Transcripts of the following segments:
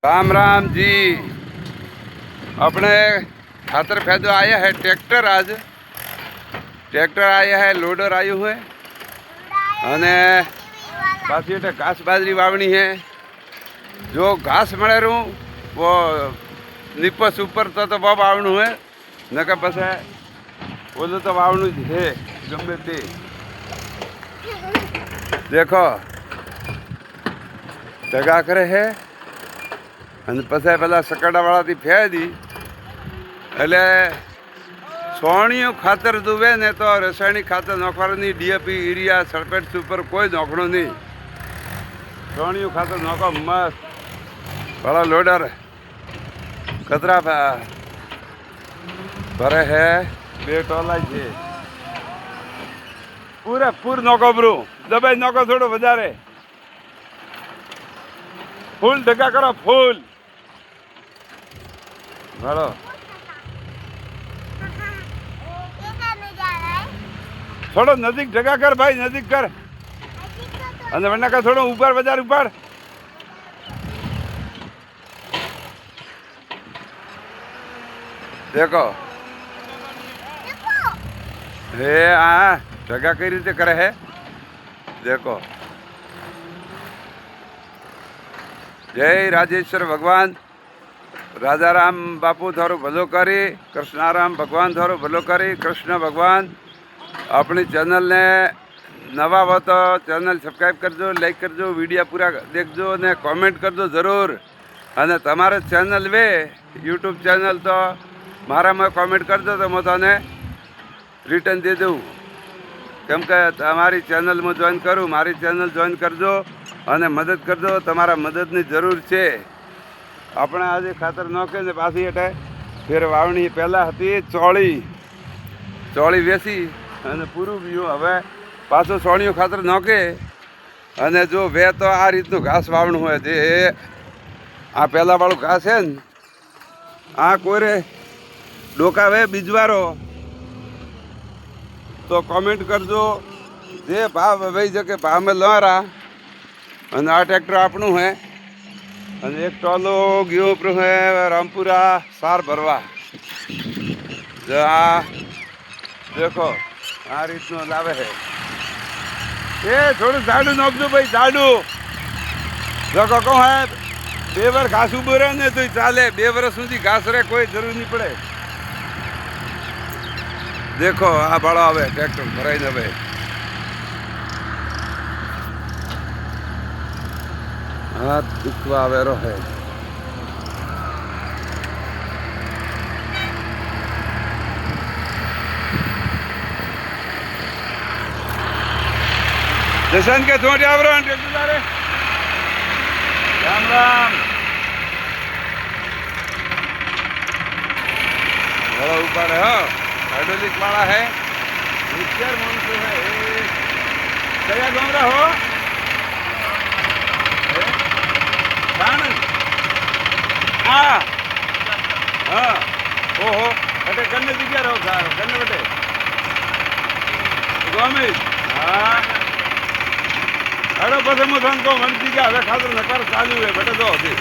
राम राम जी। अपने खातर फैदो आया है ट्रैक्टर। आज ट्रैक्टर आया है, लोडर आयु है અને પાછી એટલે ઘાસ બાજરી વાવણી है। जो घास મળે રૂ वो निपस ऊपर तो वो वावणું है न કે પછી ઓલું તો વાવણું જ છે ગમે તે। देखो टगा करे है અને પછી પેલા સકડાવાળાથી ફેદી એટલે છોણિયું ખાતર દુવે ને તો રાસાયણિક ખાતર નાખવાનું નહીં। ડીએપી યુરિયા સલ્ફેટ સુપર કોઈ નાખવાનું નહીં। છોણિયું ખાતર નાખો મસ્ત। બड़ा लोडर कतरा भरे है, 2 टोला है पूरा पूर नौको ब्रू दबाई नौको थोड़ो વધારે फूल ढका करो फूल भरो। थोड़ो नजीक ढका कर भाई, नजीक कर અને વરના का थोड़ो ऊपर बाजार ऊपर। देखो हे हाँ ढगा कई रीते करे है। देखो जय राजेश्वर भगवान राजाराम बापू थारो भलो करी, कृष्णाराम भगवान थारो भलो करी। कृष्ण भगवान अपनी चैनल ने नवा हो तो चैनल सब्सक्राइब करजो, लाइक करजो, वीडियो पूरा देखजो ने कॉमेंट करजो जरूर। अने तमारे चैनल वे यूट्यूब चैनल तो मारा में कॉमेंट करजो तो मैं तने रिटर्न दे दूँ। केम के तमारी चैनल में जॉइन करूँ, मारी चैनल जॉइन करजो અને મદદ કરજો। તમારા મદદની જરૂર છે। આપણે આજે ખાતર નાખે ને પાછી એટલે ફેર વાવણી પહેલાં હતી ચોળી વેચી અને પૂરું બીયું હવે પાછું છોણિયું ખાતર નાખે। અને જો વે તો આ રીતનું ઘાસ વાવણું હોય જે આ પહેલાંવાળું ઘાસ છે ને આ કોરે ડોકાવે બીજવારો તો કોમેન્ટ કરજો। જે ભાવ ભાઈ છે કે ભાવ મેં લારા અને આ ટ્રેક્ટર આપણું है અને એક ટોલો ગયો ઉપર है रामपुरा सार भरवा। जो आ देखो आ रीतनो लावे है। ए थोड़ું ઝાડું નાખજો ભાઈ, ઝાડું જો કહો है 2 વાર ઘાસ ઉભો રહે ને તો ચાલે। 2 વર્ષ સુધી ઘાસ રહે કોઈ જરૂર નહીં પડે। देखो आ बड़ा આવે ટ્રેક્ટર ભરાઈને હવે हाँ दिखवा आवेरो है। जशन के थोड़े आवरण ट्रेक्टर राम राम बड़ा ऊपर है। हो हाइड्रोलिक वाला है, होशियार मनुष्य है। कया गाँव हो हाँ हाँ ओहो बटे कन्ने दिखा रहो कन्ने बटे गोमी हाँ अरे बस मुझे को मन दिखा हमें खातर नकार चालू है बटे दो अभी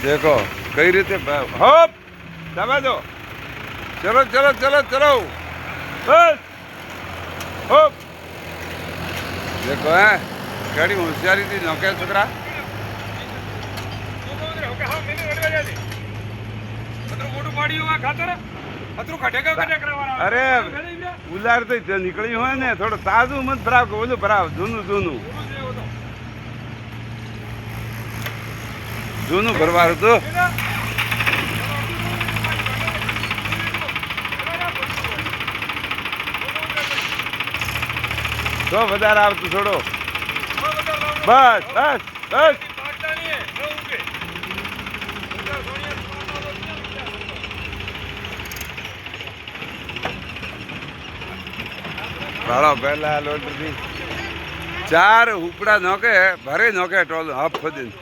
देखो कई रीते होप दबा दो। चलो चलो चलो चलो बस होप। देखो है गाड़ी होशियारी थी नौके छोकरा। अरे उलार तो निकली हो ने थोड़ा ताजू मत भराव बोलो भराव जूनू जूनू जूनू भरवार तो तो વધારે આવતું છોડો બસ બસ બસ। ભાડો પહેલા લોટરી ચાર ઉપડા નોકે ભરે નોકે ટોલ હફ ખોદીને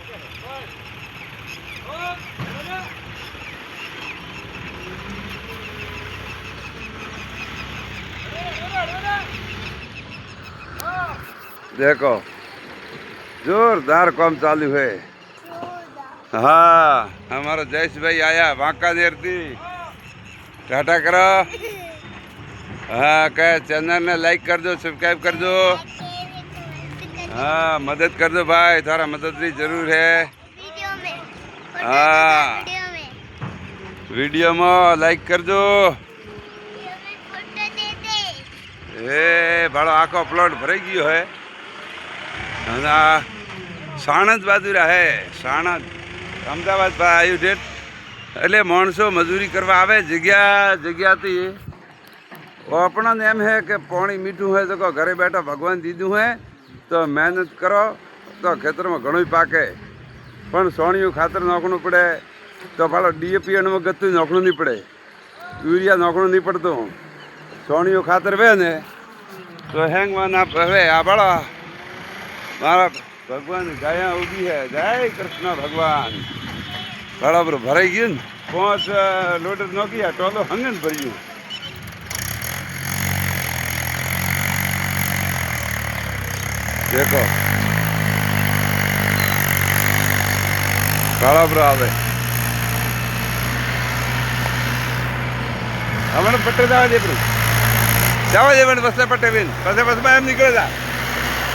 देखो जोरदार काम चालू है। हाँ हमारा जयेश भाई आया वांकानेर थी टाटा करो। हाँ कह चैनल ने लाइक कर दो सब्सक्राइब कर दो। हाँ मदद कर दो भाई थारा मदद की जरूर है। हाँ वीडियो में लाइक कर दो। ए भाड़ो आखो प्लॉट भराई गयो है। साणंद बाजू है साणंद अमदावाद पर आयु डेट એટલે માણસો મજૂરી કરવા આવે જગ્યાથી આપણને એમ હે કે પાણી મીઠું હોય તો કહો ઘરે બેઠા ભગવાન દીધું હે તો મહેનત કરો તો ખેતરમાં ઘણું પાકે પણ સોણિયું ખાતર નાખવું પડે તો ભાડો ડીએપી એનું ગતું નાખવું નહીં પડે યુરિયા નાખવું નહીં પડતું સોણિયું ખાતર વે ને તો હેંગમાં ના હવે આ ભાડો મારા ભગવાન ગાયા ઊભી હે જય કૃષ્ણ ભગવાન બરાબર ભરાઈ ગયું ને 5 લોડર નોકિયા ટોલો હંગન ભર્યું દેખો બરાબર આવે હમણાં પટ્ટે જવા દે પણ બસને પટ્ટે બેન પછી બસમાં એમ નીકળે જા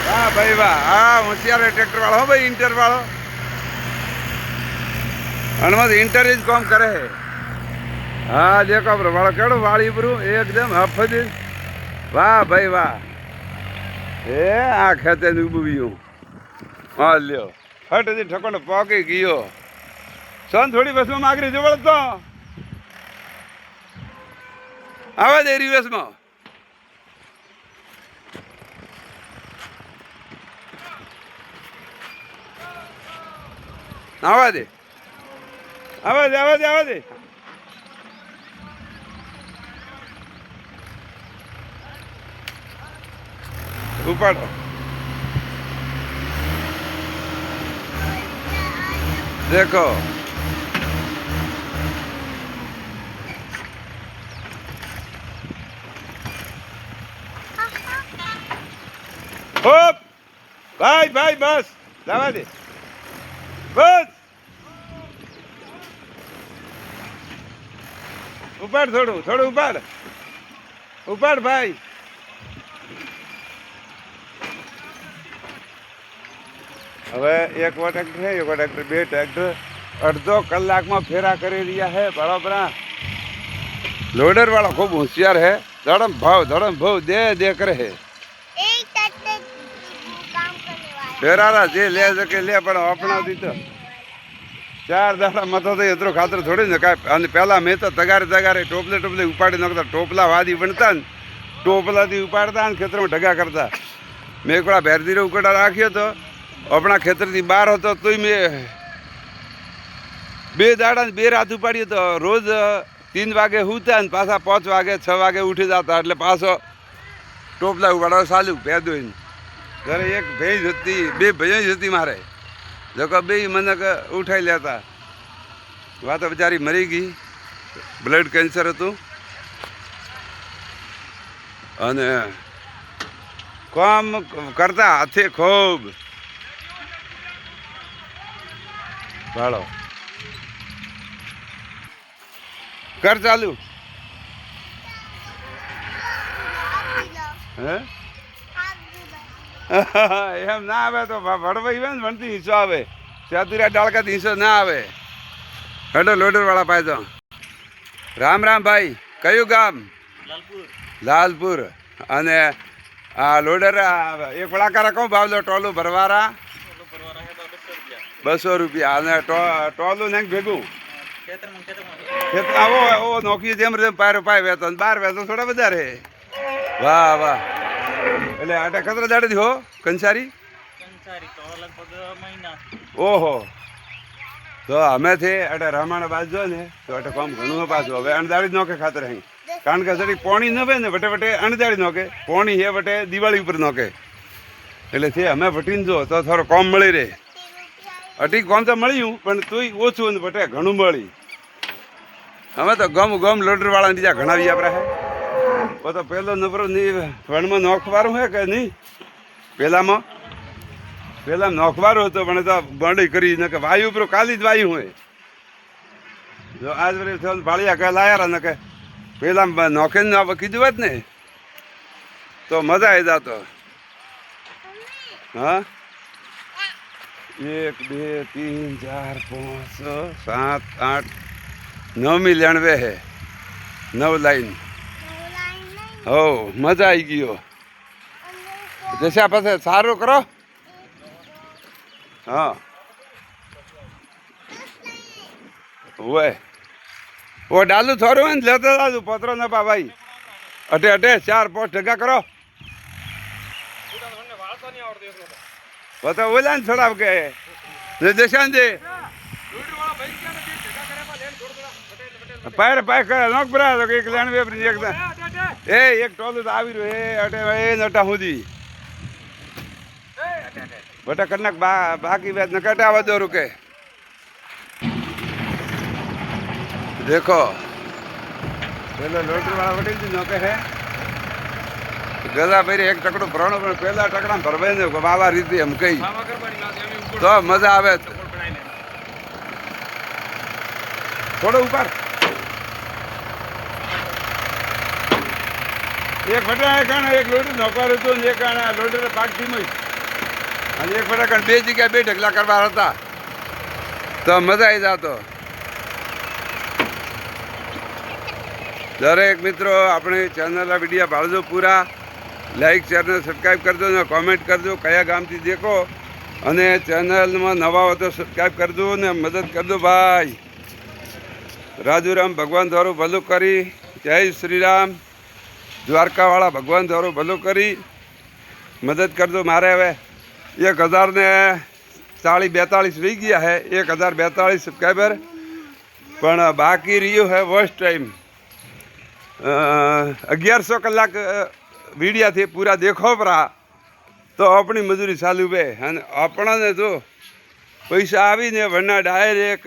વાહ ભાઈ વાહ હા હોશિયાર ટ્રેક્ટર વાળો હો ભાઈ ઇન્ટર વાળો અને ઇન્ટર જ કામ કરે હે હા દેખો બ્રો વાળો કેડો વાળી બ્રો એકદમ હફદ વાહ ભાઈ વાહ એ આ ખેતે ઉભવ્યું હા લ્યો ફટથી ઠકોડો પોકી ગયો સોન થોડી બસમાં માગરી જો વળતો આવા દે રિવેસમાં આવા દે આવા દે ઉપાડો देखो होप भाई बस जवा दे बस ઉપાડ થોડું ઉપાડ ભાઈ હવે એક ટ્રેક્ટર છે એક ટ્રેક્ટર બે ટ્રેક્ટર અડધો કલાકમાં ફેરા કરી રહ્યા है બરાબર लोडर वाला खूब होशियार है धड़म भाव दे करे है फेरारा जे ले सके ले पर अपना दी तो 4 દાડા મતો તો એટલો ખાતર થોડી ને કાંઈ અને પહેલાં મેં તો તગારે ટોપલે ઉપાડી નાખતા ટોપલા વાદી બનતા ને ટોપલાથી ઉપાડતા ને ખેતરમાં ઢગા કરતા મેં એકલા ભેરધીરો ઉકડા રાખ્યો તો આપણા ખેતરથી બહાર હતો તોય મેં 2 દાડા ને 2 રાત ઉપાડ્યો તો રોજ 3 વાગે સૂતા ને પાછા 5 વાગે 6 વાગે ઉઠી જતા એટલે પાછો ટોપલા ઉપાડવા ચાલુ ભેદોઈને ઘરે એક ભેંસ હતી 2 ભેંસ હતી મારે જોકો બે મને ઉઠાઈ લેતા વાત બિચારી મરી ગઈ બ્લડ કેન્સર હતું અને કામ કરતા હાથે ખૂબ ભાડો કર ચાલુ હે એમ ના આવે તો ભણવાઈ હોય ને ભણતી હિસ્સો આવે ચાતુર્યા ડાળકાથી હિસ્સો ના આવે હેડો લોડર વાળા પાય તો રામ ભાઈ કયું ગામ લાલપુર અને આ લોડર એક વડાકારા કહું ભાવ લો ટોલું ભરવારા 200 રૂપિયા અને ટોલું ને ભેગું ખેતર આવો નોકરી જેમ પાય વેતો 12 વેતો થોડા વધારે વાહ એટલે આટા કતરા દાડેથી હો કંસારી ઓહો તો અમે થી એટલે રમાણ બાજુ ને તો એટલે કામ ઘણું પાછું હવે અણદાળી જ નોકે ખાતર અહીં કારણ કે જરી પોણી ન હોય ને વટે અણદાળી નોકે પોણી હે વટે દિવાળી ઉપર નોકે એટલે છે અમે ભટીને જો તો થોડો કોમ મળી રહે. અઢી કોમ તો મળ્યું પણ તોય ઓછું ને બટે ઘણું મળી. અમે તો ગમ લોડરવાળા બીજા ઘણા બી આપણે હે તો પેલો નંબર વણમાં નોખવારું હે કે નહીં? પેલામાં નોખવારું હતો પણ તો બંડી કરી ને કે વાયુ ઉપર કાલી જ વાયુ હોય. જો આજ વળી ભાળિયા કે લાયા ને કે પેલા નોખે કીધું હોત ને તો મજા આવી જાતો. હા 1 2 3 4 5 6 7 8 9મી લેણવે હે 9 લાઈન. હો મજા આવી ગયો. જશા પાસે સારું કરો. હા હોય ઓ ડાલું થોડું હોય ને લેતો દાદુ પત્રો ના પા ભાઈ. અઢે 4 5 ઢગા કરો. તો ઓલા ને છોડાવ કે જશાંજે પાયર કરે નોક બરા તો એક લેણ વેપરી એક ટોલું તો આવી રહ્યું એ નટા સુધી બટા કલાક બાકી વેત ને કટાવા દો રૂકે. દેખો પેલો લોટરી વાળા વટી દીધું નોકે હે ગલા ભાઈ એક ટકડું ભરણો પણ પેલા ટકડા ભરવાય ને બાબા રીતે એમ કઈ તો મજા આવે. થોડો ઉપર એક ફટાકણ એક લોટરી નોકર હતું ને એક લોટરી પાકથી મય અને એક ફટાકણ 2 જગ્યાએ 2 ઢગલા કરવા હતા તો મજા આવી જાતો. દરેક મિત્રો આપણી ચેનલના વિડીયો ભાળજો પૂરા. લાઈક શેર ને સબસ્ક્રાઈબ કરજો ને કોમેન્ટ કરજો કયા ગામથી દેખો અને ચેનલમાં નવા હો તો સબસ્ક્રાઈબ કરજો ને મદદ કરજો ભાઈ. રાજુરામ ભગવાન તમારું ભલું કરી. જય શ્રી રામ. દ્વારકાવાળા ભગવાન તમારું ભલું કરી મદદ કરજો. મારે હવે 1042 રહી ગયા હે 1042 સબસ્ક્રાઈબર પણ બાકી રહ્યું હે ફર્સ્ટ ટાઈમ 1100 કલાક વીડિયાથી પૂરા દેખો પરા તો આપણી મજૂરી ચાલુ બે અને આપણાને તો પૈસા આવીને વરના ડાયરેક્ટ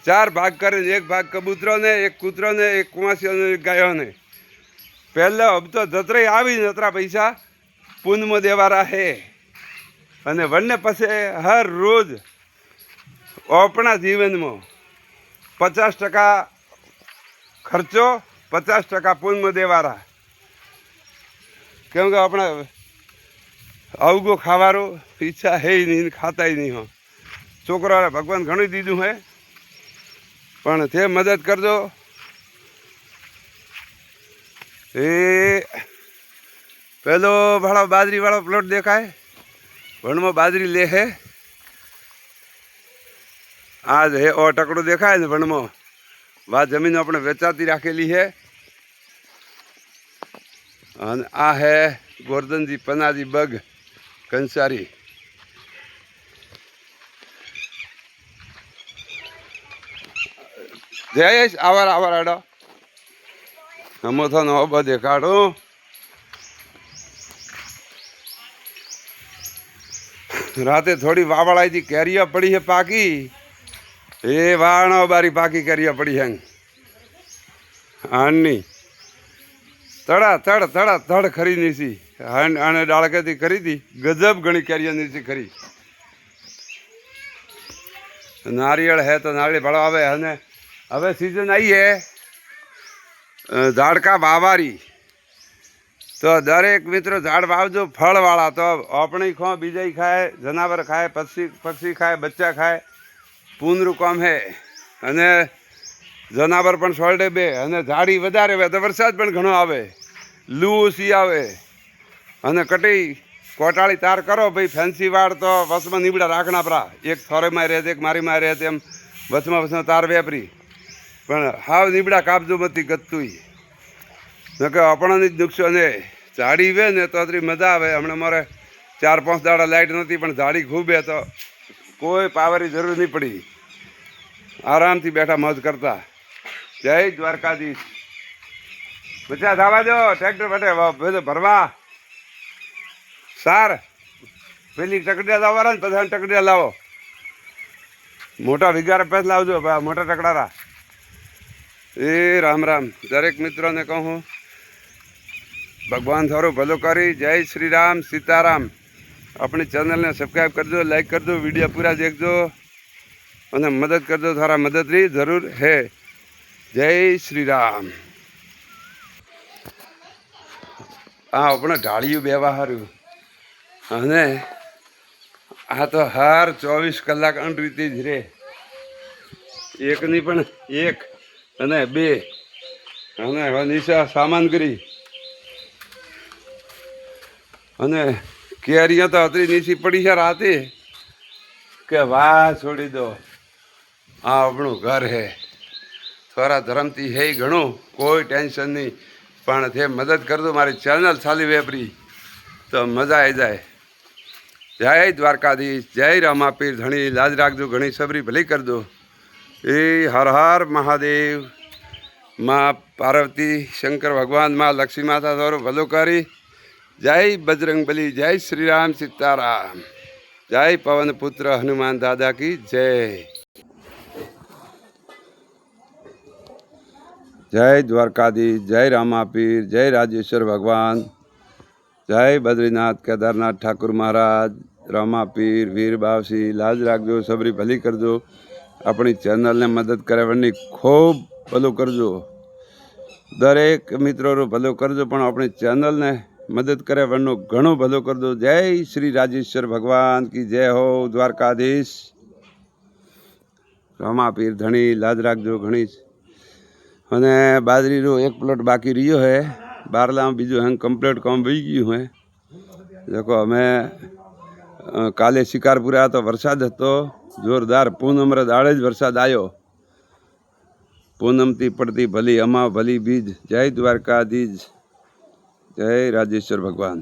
4 ભાગ કરીને 1 ભાગ કબૂતરોને 1 કૂતરોને 1 કુમાસીઓને 1 ગાયોને. પહેલાં અબ તો જત્રે આવીને જતરા પૈસા પૂનમાં દેવારા હે અને વનને પછી હર રોજ આપણા જીવનમાં 50% ખર્ચો 50% પૂનમાં દેવારા. કેમ કે આપણે અવગો ખાવાનો ઈચ્છા હે નહીં ખાતાય નહીં. હો છોકરાને ભગવાન ઘણું દીધું હે પણ તે મદદ કરજો. એ પેલો ભાડો બાજરીવાળો પ્લોટ દેખાય વણમાં બાજરી લે હે આ જ હે ઓ ટકડો દેખાય ને વણમાં વા જમીન આપણે વેચાતી રાખેલી છે. અને આ હે ગોરધનજી પનાજી બગ કંસારી. જયેશ આવાર આડો હમો નો અબ દેખાડું. રાતે થોડી વાવળાઈથી કેરીઓ પડી છે પાકી એ વાણો બારી પાકી કેરીઓ પડી છે હાણની તડ ખરી નીસી હાણ આને ડાળકેથી ખરી હતી ગજબ ઘણી કેરીઓ નીસી ખરી. નારિયેળ હે તો નારિયેળ ભાડો આવે અને હવે સિઝન આવી હે ઝાડકા વાવારી તો દરેક મિત્રો ઝાડ વાવજો ફળવાળા તો આપણે ખો બીજા ખાય જનાવર ખાય પક્ષી ખાય બચ્ચા ખાય પૂનરું કામ હે અને જનાવર પણ સોલ્ડે બે અને ઝાડી વધારે આવે તો વરસાદ પણ ઘણો આવે લૂ ઓછી આવે અને કટી કોટાળી તાર કરો ભાઈ ફેન્સી વાળ તો વસમાં નીબડા રાખણા પરા એક થોરેમાં રહે એક મારીમાં રહે તેમ વચમાં તાર વેપરી પણ હાવ નીબડા કાપજો મતી ગતું ન કે આપણને જ નુકસાન હે. ઝાડી વે ને તો મજા આવે. હમણાં મારે 4-5 દાડા લાઇટ નથી પણ ઝાડી ખૂબ હે તો કોઈ પાવરની જરૂર નહીં પડી આરામથી બેઠા મોજ કરતા. જય દ્વારકાધીશ. બચ્ચા ધાવા દો ટ્રેક્ટર બટે ભરવા સાર પેલી ટકડિયા લાવવાના ને બધા ટકડિયા લાવો. મોટા વિગાર પેસ લાવજો મોટા ટકડારા. એ રામ રામ દરેક મિત્રોને કહું ભગવાન થોડું ભલું કરી. જય શ્રી રામ સીતારામ. આપણી ચેનલને સબસ્ક્રાઈબ કરજો, લાઈક કરજો, વિડીયો પૂરા દેખજો અને મદદ કરજો. થોડા મદદની જરૂર હે. જય શ્રી રામ. હા આપણે ઢાળિયું બેવા હાર્યું અને આ તો હાર 24 કલાક અનરીતિ જ રે. એકની પણ એક અને બે અને નિશા સામાન કરી અને કેરીઓ તો અત્રી નીચી પડી છે રાતે કે વાહ છોડી દો. આ આપણું ઘર હે. થોડા ધર્મથી હે ઘણું, કોઈ ટેન્શન નહીં. પણ તે મદદ કરજો. મારી ચેનલ ચાલી વેપરી તો મજા આવી જાય. જય દ્વારકાધીશ, જય રામાપીર. ઘણી લાજ રાખજો, ઘણી સબરી ભલી કરજો. એ હર હર મહાદેવ. માં પાર્વતી શંકર ભગવાન, માં લક્ષ્મી માતા તમારું ભલું કરી. જય બજરંગ બલી, જય શ્રી રામ સીતારામ. જય પવન પુત્ર હનુમાન દાદા કી જય. જય દ્વારકાધીશ, જય રામાપીર, જય રાજેશ્વર ભગવાન, જય બદ્રીનાથ કેદારનાથ ઠાકુર મહારાજ, રામાપીર, વીર બાવસી. લાજ રાખજો, સબરી ભલી કરજો. આપણી ચેનલને મદદ કરવાની ખૂબ ભલું કરજો. દરેક મિત્રોનું ભલું કરજો પણ આપણી ચેનલને મદદ કરવાનું ઘણું ભલું કરજો. જય શ્રી રાજેશ્વર ભગવાન કી જય હો. દ્વારકાધીશ રામાપીર ધણી લાજ રાખજો ઘણી. અને બાજરીનો એક પ્લોટ બાકી રહ્યો હે બારલામાં, બીજું હેંગ કમ્પ્લીટ કામ વહી ગયું હે. દેખો અમે કાલે શિકારપુરા હતો, વરસાદ હતો જોરદાર. પૂનમ દાડે જ વરસાદ આવ્યો. પૂનમથી પડતી ભલી અમા ભલી બીજ. જય દ્વારકાધીશ, જય રાજેશ્વર ભગવાન.